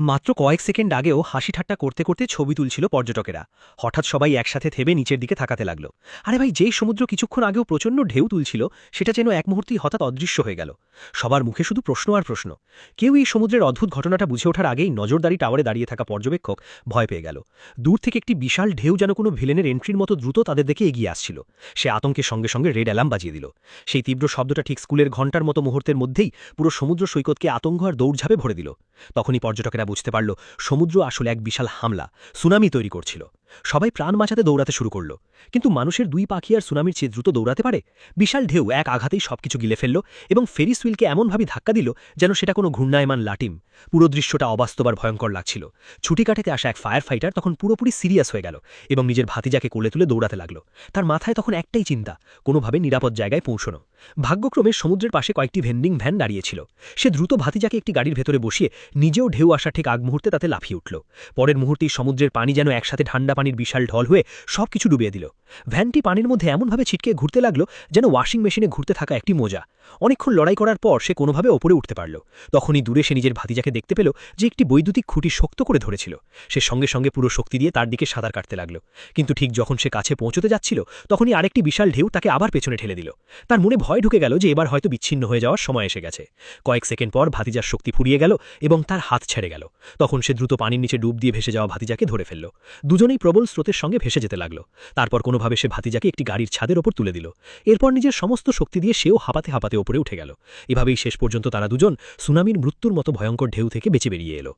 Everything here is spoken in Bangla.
মাত্র কয়েক সেকেন্ড আগেও হাসি ঠাট্টা করতে করতে ছবি তুলছিল পর্যটকেরা। হঠাৎ সবাই একসাথে থেমে নিচের দিকে তাকাতে লাগলো। আরে ভাই, যেই সমুদ্র কিছুক্ষণ আগেও প্রচণ্ড ঢেউ তুলছিল, সেটা যেন এক মুহূর্তেই হঠাৎ অদৃশ্য হয়ে গেল। সবার মুখে শুধু প্রশ্ন আর প্রশ্ন। কেউ এই সমুদ্রের অদ্ভুত ঘটনাটা বুঝে ওঠার আগেই নজরদারি টাওয়ারে দাঁড়িয়ে থাকা পর্যবেক্ষক ভয় পেয়ে গেল। দূর থেকে একটি বিশাল ঢেউ যেন কোনো ভিলেনের এন্ট্রির মতো দ্রুত তাদের দিকে এগিয়ে আসছিল। সে আতঙ্কের সঙ্গে সঙ্গে রেড অ্যালার্ম বাজিয়ে দিল। সেই তীব্র শব্দটা ঠিক স্কুলের ঘণ্টার মতো মুহূর্তের মধ্যেই পুরো সমুদ্র সৈকতকে আতঙ্ক আর দৌড়ঝাঁপে ভরে দিল। তখনই পর্যটকেরা বুঝতে পারল, সমুদ্র আসলে এক বিশাল হামলা, সুনামি তৈরি করছিল। সবাই প্রাণ বাঁচাতে দৌড়াতে শুরু করল। কিন্তু মানুষের দুই পাখি আর সুনামির চেয়ে দ্রুত দৌড়াতে পারে? বিশাল ঢেউ এক আঘাতেই সবকিছু গিলে ফেলল এবং ফেরিস হুইলকে এমনভাবে ধাক্কা দিল যেন সেটা কোনো ঘূর্ণায়মান লাটিম। পুরো দৃশ্যটা অবাস্তব আর ভয়ঙ্কর লাগছিল। ছুটি কাটাতে আসা এক ফায়ার ফাইটার তখন পুরোপুরি সিরিয়াস হয়ে গেল এবং নিজের ভাতিজাকে কোলে তুলে দৌড়াতে লাগল। তার মাথায় তখন একটাই চিন্তা, কোনোভাবে নিরাপদ জায়গায় পৌঁছানো। ভাগ্যক্রমে সমুদ্রের পাশে কয়েকটি ভেন্ডিং ভ্যান দাঁড়িয়েছিল। সে দ্রুত ভাতিজাকে একটি গাড়ির ভেতরে বসিয়ে নিজেও ঢেউ আসা ঠিক আগ মুহূর্তে তাতে লাফিয়ে উঠল। পরের মুহূর্তেই সমুদ্রের পানি যেন একসাথে ঠান্ডা পানির বিশাল ঢল হয়ে সবকিছু ডুবিয়ে দিল। ভ্যানটি পানির মধ্যে এমনভাবে ছিটকে ঘুরতে লাগলো যেন ওয়াশিং মেশিনে ঘুরতে থাকা একটি মোজা। অনেকক্ষণ লড়াই করার পর সে কোনোভাবে ওপরে উঠতে পারল। তখনই দূরে সে নিজের ভাতিজাকে দেখতে পেল যে একটি বৈদ্যুতিক খুঁটি শক্ত করে ধরেছিল। সে সঙ্গে সঙ্গে পুরো শক্তি দিয়ে তার দিকে সাঁতার কাটতে লাগল। কিন্তু ঠিক যখন সে কাছে পৌঁছতে যাচ্ছিল, তখনই আরেকটি বিশাল ঢেউ তাকে আবার পেছনে ঠেলে দিল। তার মনে ভয় ঢুকে গেল যে এবার হয়তো বিচ্ছিন্ন হয়ে যাওয়ার সময় এসে গেছে। কয়েক সেকেন্ড পর ভাতিজার শক্তি ফুরিয়ে গেল এবং তার হাত ছেড়ে গেল। তখন সে দ্রুত পানির নিচে ডুব দিয়ে ভেসে যাওয়া ভাতিজাকে ধরে ফেলল। দুজনেই প্রবল স্রোতের সঙ্গে ভেসে যেতে লাগল। তারপর কোনোভাবে সে ভাতিজাকে একটি গাড়ির ছাদের ওপর তুলে দিল। এরপর নিজের সমস্ত শক্তি দিয়ে সেও হাঁপাতে হাঁপাতে ওপরে উঠে গেল। এভাবেই শেষ পর্যন্ত তারা দুজন সুনামির মৃত্যুর মতো ভয়ঙ্কর ঢেউ থেকে বেঁচে বেরিয়ে এলো।